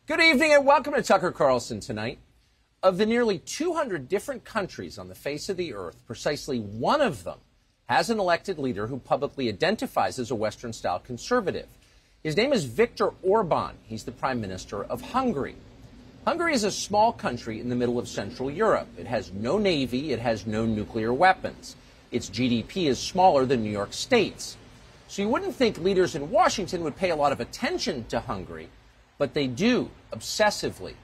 Good evening and welcome to Tucker Carlson Tonight. Of the nearly 200 different countries on the face of the earth, precisely one of them has an elected leader who publicly identifies as a Western-style conservative. His name is Viktor Orbán. He's the Prime Minister of Hungary. Hungary is a small country in the middle of Central Europe. It has no navy. It has no nuclear weapons. Its GDP is smaller than New York State's. So you wouldn't think leaders in Washington would pay a lot of attention to Hungary, but they do, obsessively.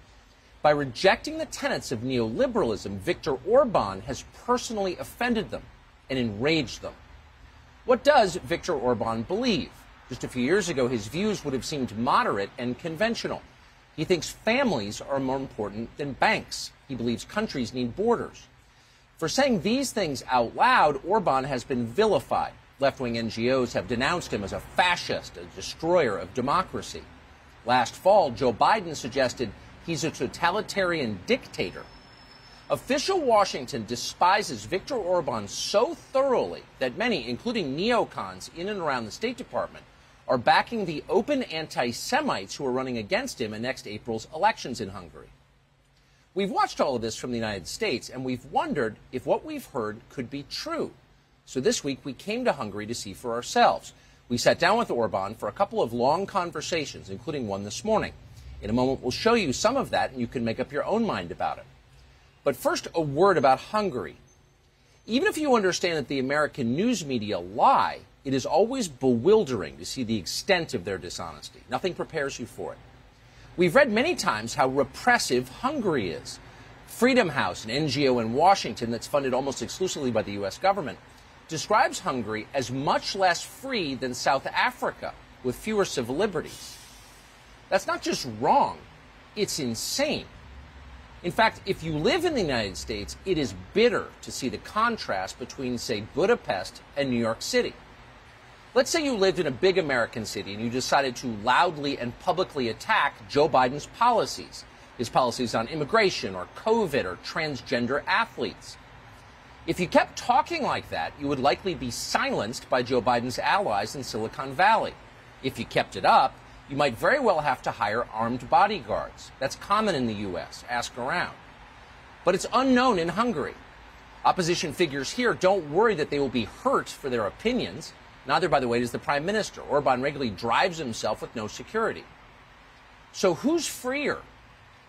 By rejecting the tenets of neoliberalism, Viktor Orbán has personally offended them and enraged them. What does Viktor Orbán believe? Just a few years ago, his views would have seemed moderate and conventional. He thinks families are more important than banks. He believes countries need borders. For saying these things out loud, Orbán has been vilified. Left-wing NGOs have denounced him as a fascist, a destroyer of democracy. Last fall, Joe Biden suggested he's a totalitarian dictator. Official Washington despises Viktor Orbán so thoroughly that many, including neocons in and around the State Department, are backing the open anti-Semites who are running against him in next April's elections in Hungary. We've watched all of this from the United States, and we've wondered if what we've heard could be true. So this week, we came to Hungary to see for ourselves. We sat down with Orbán for a couple of long conversations, including one this morning. In a moment, we'll show you some of that, and you can make up your own mind about it. But first, a word about Hungary. Even if you understand that the American news media lie, it is always bewildering to see the extent of their dishonesty. Nothing prepares you for it. We've read many times how repressive Hungary is. Freedom House, an NGO in Washington that's funded almost exclusively by the U.S. government, describes Hungary as much less free than South Africa, with fewer civil liberties. That's not just wrong, it's insane. In fact, if you live in the United States, it is bitter to see the contrast between, say, Budapest and New York City. Let's say you lived in a big American city and you decided to loudly and publicly attack Joe Biden's policies, his policies on immigration or COVID or transgender athletes. If you kept talking like that, you would likely be silenced by Joe Biden's allies in Silicon Valley. If you kept it up, you might very well have to hire armed bodyguards. That's common in the U.S. Ask around. But it's unknown in Hungary. Opposition figures here don't worry that they will be hurt for their opinions. Neither, by the way, does the Prime Minister. Orbán regularly drives himself with no security. So who's freer?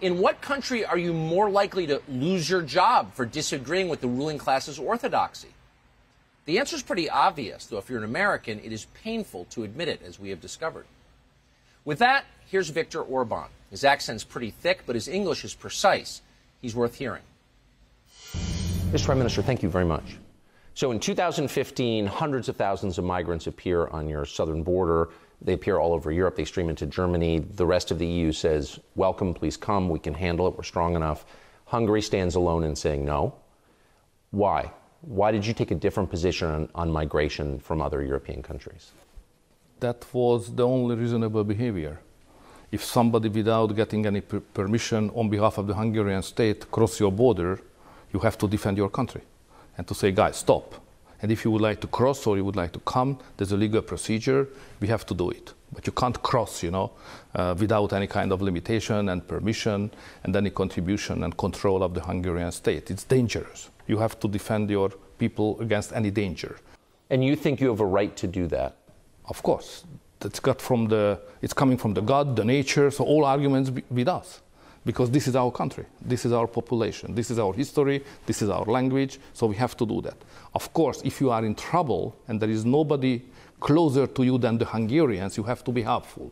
In what country are you more likely to lose your job for disagreeing with the ruling class's orthodoxy? The answer is pretty obvious, though if you're an American, it is painful to admit it, as we have discovered. With that, here's Viktor Orbán. His accent's pretty thick, but his English is precise. He's worth hearing. Mr. Prime Minister, thank you very much. So in 2015, hundreds of thousands of migrants appear on your southern border. They appear all over Europe. They stream into Germany. The rest of the EU says, welcome, please come. We can handle it. We're strong enough. Hungary stands alone in saying no. Why? Why did you take a different position on migration from other European countries? That was the only reasonable behavior. If somebody, without getting any permission on behalf of the Hungarian state, cross your border, you have to defend your country and to say, guys, stop. And if you would like to cross or you would like to come, there's a legal procedure. We have to do it. But you can't cross, without any kind of limitation and permission and any contribution and control of the Hungarian state. It's dangerous. You have to defend your people against any danger. And you think you have a right to do that? Of course. It's coming from the God, the nature, so all arguments with us. Because this is our country, this is our population, this is our history, this is our language, so we have to do that. Of course, if you are in trouble and there is nobody closer to you than the Hungarians, you have to be helpful.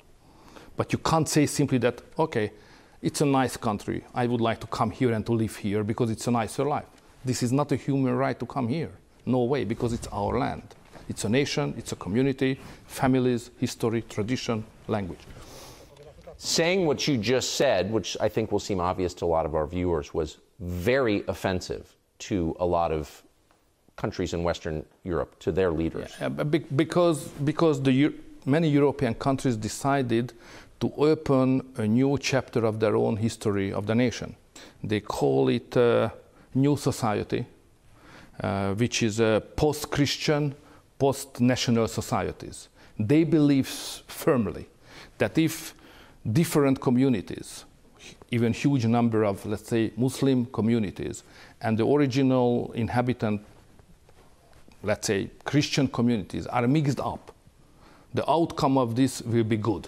But you can't say simply that, okay, it's a nice country, I would like to come here and to live here because it's a nicer life. This is not a human right to come here. No way, because it's our land. It's a nation, it's a community, families, history, tradition, language. Saying what you just said, which I think will seem obvious to a lot of our viewers, was very offensive to a lot of countries in Western Europe, to their leaders. Yeah, because many European countries decided to open a new chapter of their own history of the nation. They call it New Society, which is post-Christian, post-national societies. They believe firmly that if different communities even huge number of, let's say, Muslim communities, and the original inhabitant, let's say, Christian communities are mixed up, the outcome of this will be good.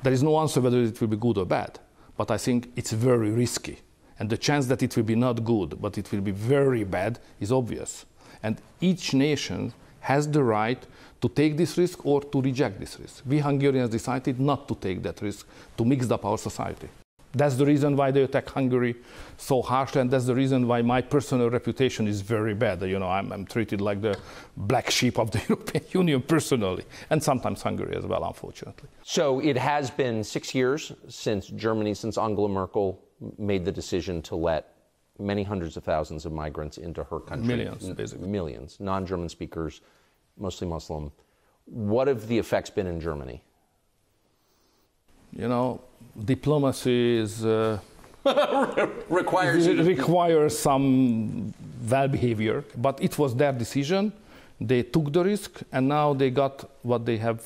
There is no answer whether it will be good or bad, but I think it's very risky. And the chance that it will be not good, but it will be very bad, is obvious. And each nation has the right to take this risk or to reject this risk. We Hungarians decided not to take that risk, to mix up our society. That's the reason why they attack Hungary so harshly, and that's the reason why my personal reputation is very bad. You know, I'm treated like the black sheep of the European Union personally, and sometimes Hungary as well, unfortunately. So it has been 6 years since Germany, since Angela Merkel made the decision to let many hundreds of thousands of migrants into her country. Millions, basically. Millions, non-German speakers, mostly Muslim. What have the effects been in Germany? You know, diplomacy is requires some well behavior, but it was their decision. They took the risk, and now they got what they have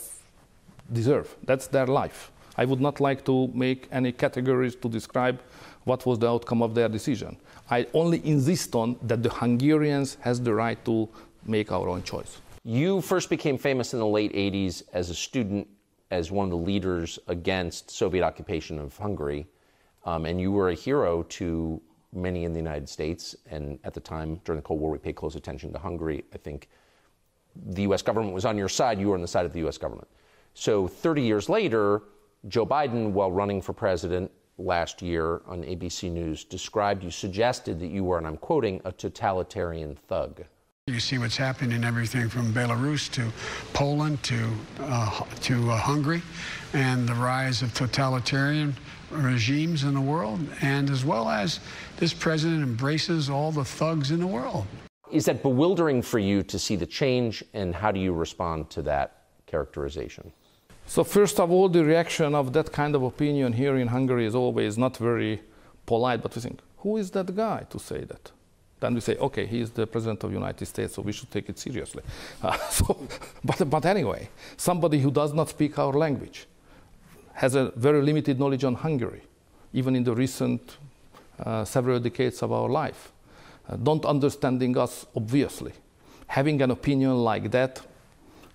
deserved. That's their life. I would not like to make any categories to describe what was the outcome of their decision. I only insist on that the Hungarians has the right to make our own choice. You first became famous in the late 80s as a student, as one of the leaders against Soviet occupation of Hungary, and you were a hero to many in the United States, and at the time, during the Cold War, we paid close attention to Hungary. I think the U.S. government was on your side, you were on the side of the U.S. government. So 30 years later, Joe Biden, while running for president last year on ABC News, described you, suggested that you were, and I'm quoting, a totalitarian thug. You see what's happening in everything from Belarus to Poland to Hungary, and the rise of totalitarian regimes in the world, and as well as this president embraces all the thugs in the world. Is that bewildering for you to see the change, and how do you respond to that characterization? So first of all, the reaction of that kind of opinion here in Hungary is always not very polite, but we think, who is that guy to say that? Then we say, okay, he is the president of the United States, so we should take it seriously. But anyway, somebody who does not speak our language has a very limited knowledge on Hungary, even in the recent several decades of our life. Don't understanding us, obviously. Having an opinion like that,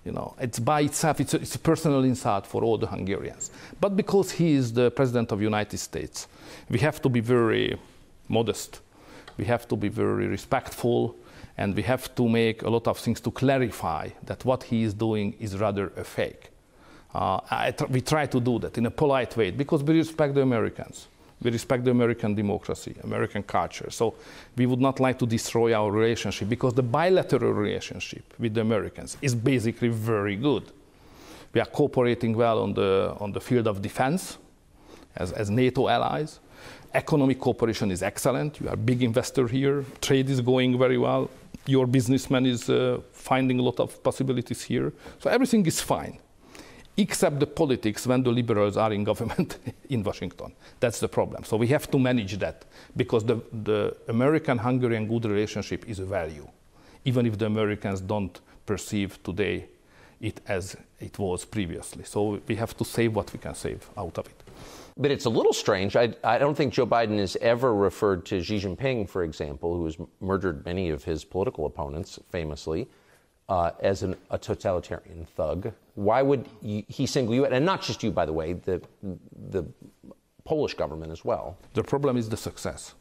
you know, it's by itself, it's a personal insult for all the Hungarians. But because he is the president of the United States, we have to be very modest. We have to be very respectful, and we have to make a lot of things to clarify that what he is doing is rather a fake. We try to do that in a polite way because we respect the Americans. We respect the American democracy, American culture. So we would not like to destroy our relationship because the bilateral relationship with the Americans is basically very good. We are cooperating well on the field of defense as NATO allies. Economic cooperation is excellent. You are a big investor here. Trade is going very well. Your businessman is finding a lot of possibilities here. So everything is fine, except the politics when the liberals are in government in Washington. That's the problem. So we have to manage that because the American-Hungarian good relationship is a value, even if the Americans don't perceive today it as it was previously. So we have to save what we can save out of it. But it's a little strange. I don't think Joe Biden has ever referred to Xi Jinping, for example, who has murdered many of his political opponents famously, as a totalitarian thug. Why would he single you out? And not just you, by the way, the Polish government as well. The problem is the success.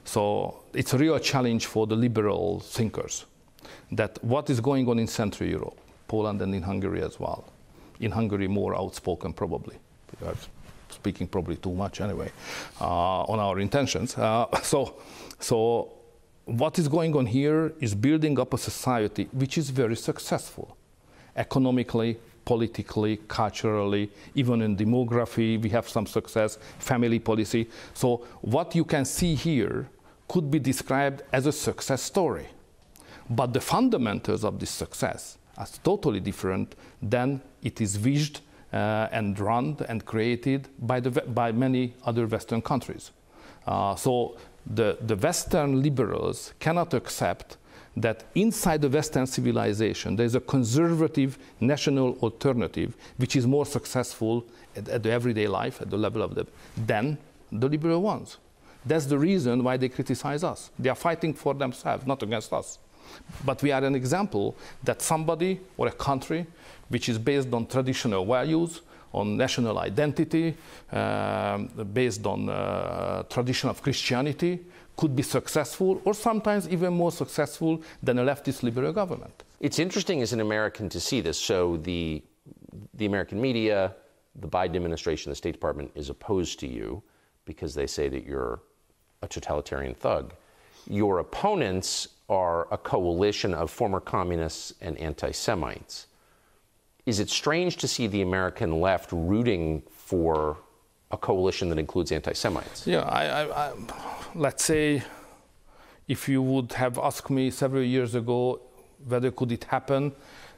So it's a real challenge for the liberal thinkers that what is going on in Central Europe, Poland and in Hungary as well. In Hungary, more outspoken probably. We are speaking probably too much anyway on our intentions. So what is going on here is building up a society which is very successful. Economically, politically, culturally, even in demography, we have some success, family policy. So what you can see here could be described as a success story. But the fundamentals of this success are totally different than it is wished and run and created by many other Western countries. So the Western liberals cannot accept that inside the Western civilization, there is a conservative national alternative which is more successful at the everyday life, at the level of than the liberal ones. That's the reason why they criticize us. They are fighting for themselves, not against us. But we are an example that somebody or a country which is based on traditional values, on national identity, based on tradition of Christianity, could be successful or sometimes even more successful than a leftist liberal government. It's interesting as an American to see this. So the American media, the Biden administration, the State Department is opposed to you because they say that you're a totalitarian thug. Your opponents are a coalition of former communists and anti-Semites. Is it strange to see the American left rooting for a coalition that includes anti-Semites? Yeah, let's say if you would have asked me several years ago whether could it happen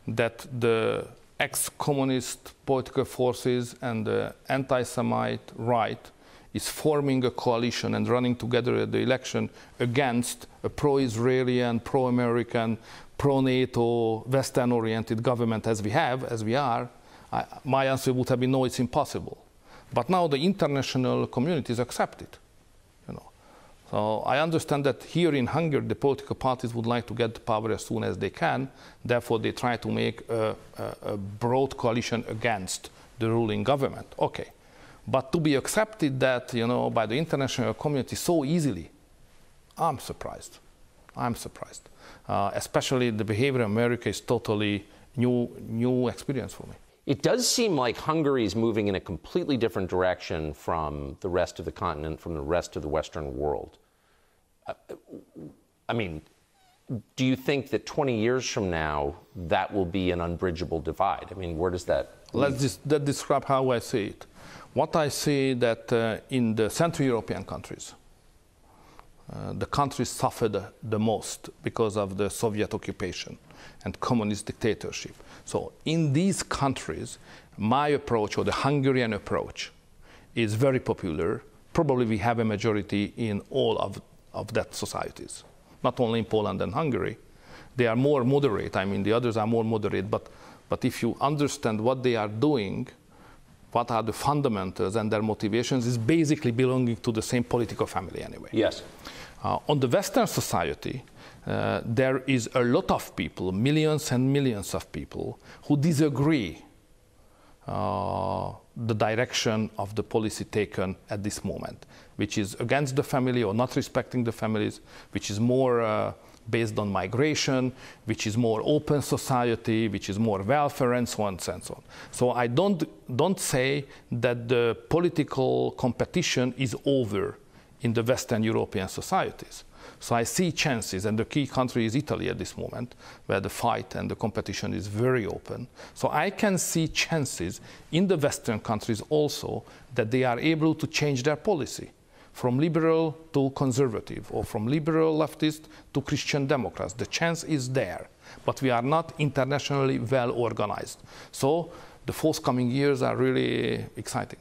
that the ex-communist political forces and the anti-Semite right is forming a coalition and running together at the election against a pro-Israeli and pro-American, pro-NATO, Western-oriented government as we are, my answer would have been no, it's impossible. But now the international communities accept it. So I understand that here in Hungary, the political parties would like to get power as soon as they can. Therefore, they try to make a broad coalition against the ruling government. Okay. But to be accepted that, by the international community so easily, I'm surprised. I'm surprised. Especially the behavior in America is totally new experience for me. It does seem like Hungary is moving in a completely different direction from the rest of the continent, from the rest of the Western world. I mean, do you think that 20 years from now, that will be an unbridgeable divide? I mean, where does that lead? Let's describe how I see it. What I see that in the Central European countries, the countries suffered the most because of the Soviet occupation and communist dictatorship. So in these countries, my approach, or the Hungarian approach, is very popular. Probably we have a majority in all of that societies, not only in Poland and Hungary. They are more moderate. I mean, the others are more moderate. But if you understand what they are doing, what are the fundamentals and their motivations, is basically belonging to the same political family anyway. Yes. On the Western society, there is a lot of people, millions and millions of people, who disagree the direction of the policy taken at this moment, which is against the family or not respecting the families, which is more based on migration, which is more open society, which is more welfare, and so on and so on. So I don't say that the political competition is over in the Western European societies. So I see chances, and the key country is Italy at this moment, where the fight and the competition is very open. So I can see chances in the Western countries also that they are able to change their policy from liberal to conservative, or from liberal leftist to Christian Democrats. The chance is there, but we are not internationally well organized. So the forthcoming years are really exciting.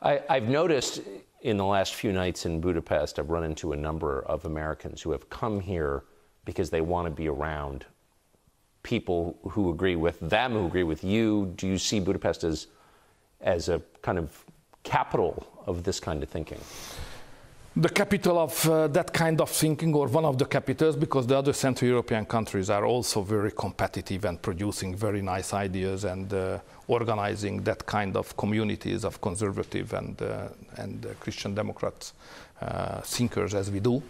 I've noticed in the last few nights in Budapest, I've run into a number of Americans who have come here because they want to be around people who agree with them, who agree with you. Do you see Budapest as a kind of capital of this kind of thinking? The capital of that kind of thinking, or one of the capitals, because the other Central European countries are also very competitive and producing very nice ideas and organizing that kind of communities of conservative and Christian Democrats thinkers as we do.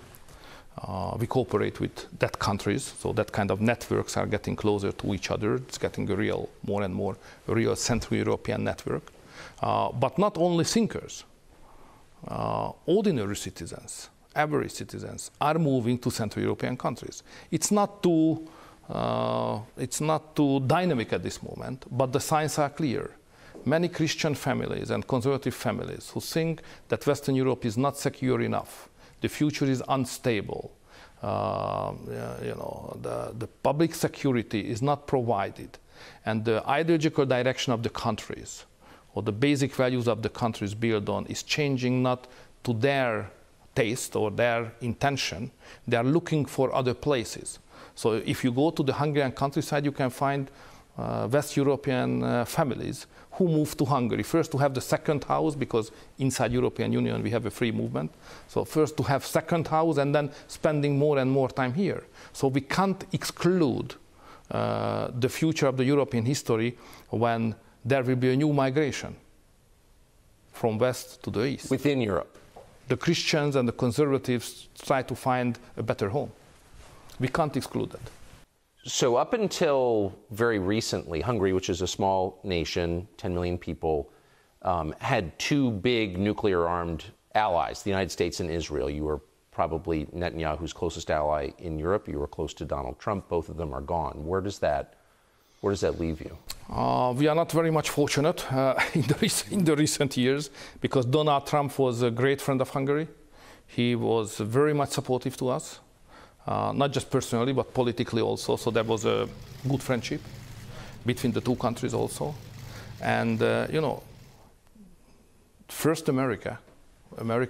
We cooperate with that countries, so that kind of networks are getting closer to each other. It's getting more and more a real Central European network. But not only thinkers. Ordinary citizens, average citizens, are moving to Central European countries. It's not too dynamic at this moment, but the signs are clear. Many Christian families and conservative families who think that Western Europe is not secure enough, the future is unstable, the public security is not provided, and the ideological direction of the countries, or the basic values of the countries built on, is changing not to their taste or their intention. They are looking for other places. So if you go to the Hungarian countryside, you can find West European families who moved to Hungary. First to have the second house, because inside European Union we have a free movement. So first to have second house and then spending more and more time here. So we can't exclude the future of the European history when there will be a new migration from west to the east. Within Europe? The Christians and the conservatives try to find a better home. We can't exclude that. So up until very recently, Hungary, which is a small nation, 10 million people, had two big nuclear-armed allies, the United States and Israel. You were probably Netanyahu's closest ally in Europe. You were close to Donald Trump. Both of them are gone. Where does that leave you? We are not very much fortunate in the recent years, because Donald Trump was a great friend of Hungary. He was very much supportive to us. Not just personally, but politically also. So there was a good friendship between the two countries also. And, you know, first America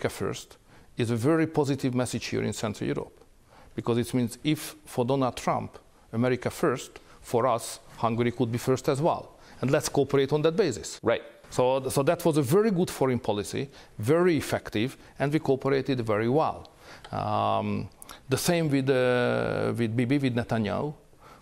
first, is a very positive message here in Central Europe. Because it means if for Donald Trump, America first, for us, Hungary could be first as well. And let's cooperate on that basis. Right. So that was a very good foreign policy, very effective, and we cooperated very well. The same with Bibi, with Netanyahu,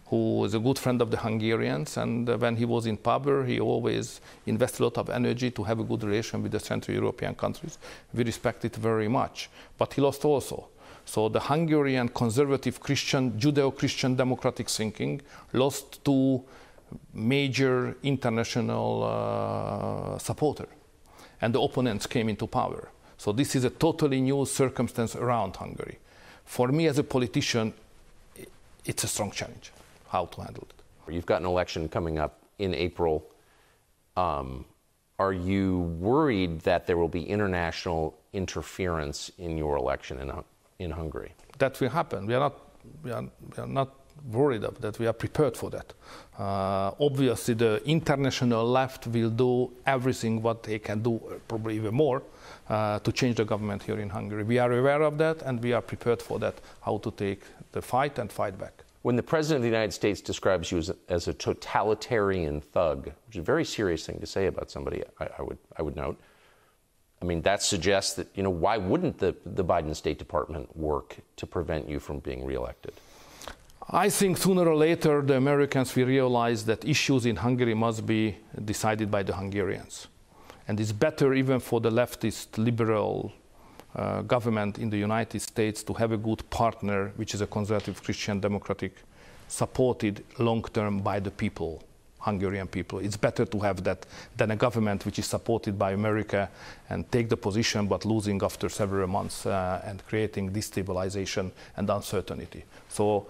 who is a good friend of the Hungarians, and when he was in power, he always invested a lot of energy to have a good relation with the Central European countries. We respect it very much, but he lost also. So the Hungarian conservative Christian, Judeo-Christian democratic thinking lost to major international supporter, and the opponents came into power. So this is a totally new circumstance around Hungary. For me as a politician, it's a strong challenge, how to handle it. You've got an election coming up in April. Are you worried that there will be international interference in your election in Hungary? That will happen. We are not worried of that. We are prepared for that. Obviously, the international left will do everything what they can do, probably even more, to change the government here in Hungary. We are aware of that, and we are prepared for that, how to take the fight and fight back. When the President of the United States describes you as a totalitarian thug, which is a very serious thing to say about somebody, I would note, I mean, that suggests that, you know, why wouldn't the Biden State Department work to prevent you from being reelected? I think sooner or later the Americans will realize that issues in Hungary must be decided by the Hungarians. And it's better even for the leftist liberal government in the United States to have a good partner, which is a conservative Christian democratic, supported long-term by the people, Hungarian people. It's better to have that than a government which is supported by America and take the position but losing after several months and creating destabilization and uncertainty. So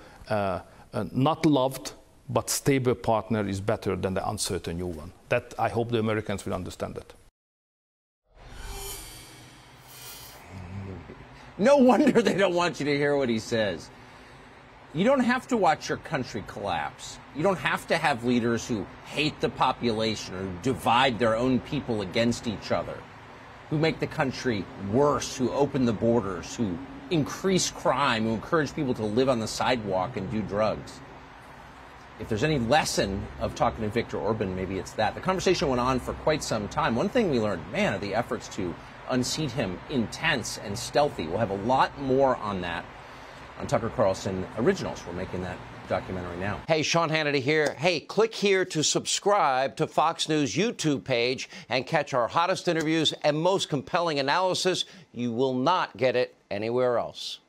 not loved but stable partner is better than the uncertain new one. That I hope the Americans will understand that. No wonder they don't want you to hear what he says. You don't have to watch your country collapse. You don't have to have leaders who hate the population or divide their own people against each other, who make the country worse, who open the borders, who increase crime, who encourage people to live on the sidewalk and do drugs. If there's any lesson of talking to Viktor Orbán, maybe it's that. The conversation went on for quite some time. One thing we learned, man, are the efforts to unseat him intense and stealthy. We'll have a lot more on that on Tucker Carlson Originals. We're making that documentary now. Hey, Sean Hannity here. Hey, click here to subscribe to Fox News YouTube page and catch our hottest interviews and most compelling analysis. You will not get it anywhere else.